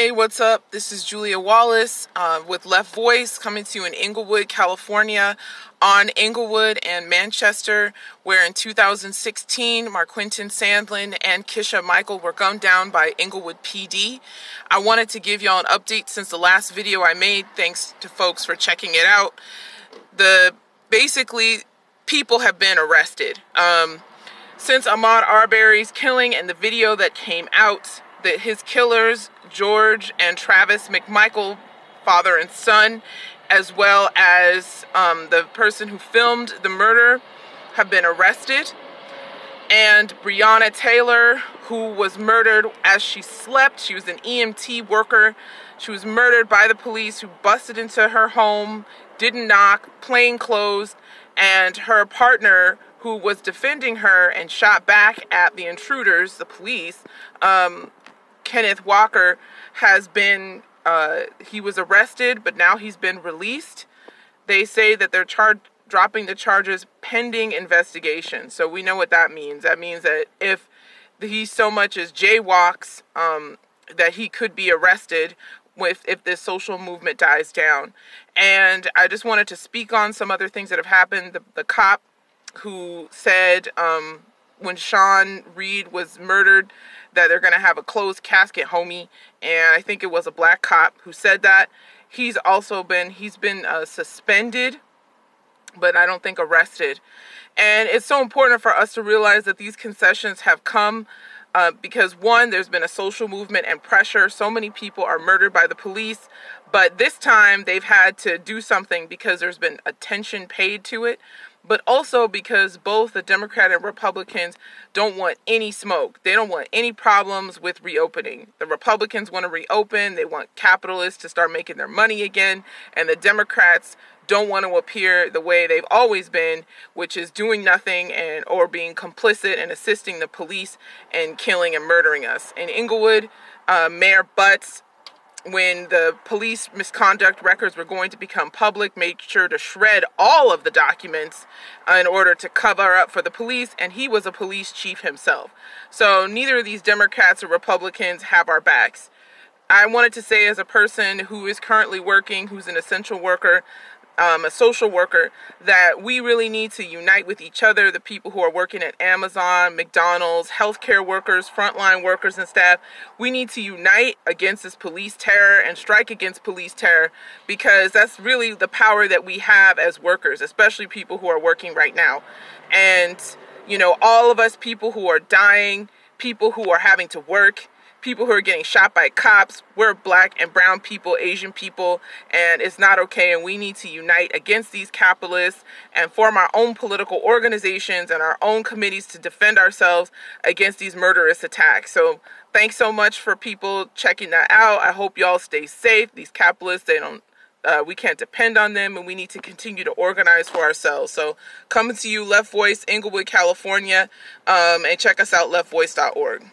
Hey, what's up? This is Julia Wallace with Left Voice, coming to you in Inglewood, California, on Inglewood and Manchester, where in 2016, Marquinton Sandlin and Kisha Michael were gunned down by Inglewood PD. I wanted to give y'all an update since the last video I made. Thanks to folks for checking it out. Basically, people have been arrested. Since Ahmaud Arbery's killing and the video that came out, that his killers, George and Travis McMichael, father and son, as well as the person who filmed the murder, have been arrested. And Breonna Taylor, who was murdered as she slept, she was an EMT worker. She was murdered by the police who busted into her home, didn't knock, plain clothes, and her partner, who was defending her and shot back at the intruders, the police, Kenneth Walker, has been, he was arrested, but now he's been released. They say that they're dropping the charges pending investigation. So we know what that means. That means that if he so much as jaywalks, that he could be arrested if this social movement dies down. And I just wanted to speak on some other things that have happened. The cop who said when Sean Reed was murdered that they're going to have a closed casket, homie, and I think it was a black cop who said that. He's been suspended, but I don't think arrested. And it's so important for us to realize that these concessions have come because, one, there's been a social movement and pressure. So many people are murdered by the police, but this time they've had to do something because there's been attention paid to it, but also because both the Democrat and Republicans don't want any smoke. They don't want any problems with reopening. The Republicans want to reopen. They want capitalists to start making their money again, and the Democrats don't want to appear the way they've always been, which is doing nothing or being complicit and assisting the police in killing and murdering us. In Inglewood, Mayor Butts, when the police misconduct records were going to become public, made sure to shred all of the documents in order to cover up for the police, and he was a police chief himself. So neither of these Democrats or Republicans have our backs. I wanted to say, as a person who is currently working, who's an essential worker, a social worker, that we really need to unite with each other, the people who are working at Amazon, McDonald's, healthcare workers, frontline workers and staff. We need to unite against this police terror and strike against police terror, because that's really the power that we have as workers, especially people who are working right now. And, you know, all of us people who are dying, people who are having to work, people who are getting shot by cops, we're black and brown people, Asian people, and it's not okay, and we need to unite against these capitalists and form our own political organizations and our own committees to defend ourselves against these murderous attacks. So thanks so much for people checking that out. I hope y'all stay safe. These capitalists, we can't depend on them, and we need to continue to organize for ourselves. So coming to you, Left Voice, Inglewood, California, and check us out, leftvoice.org.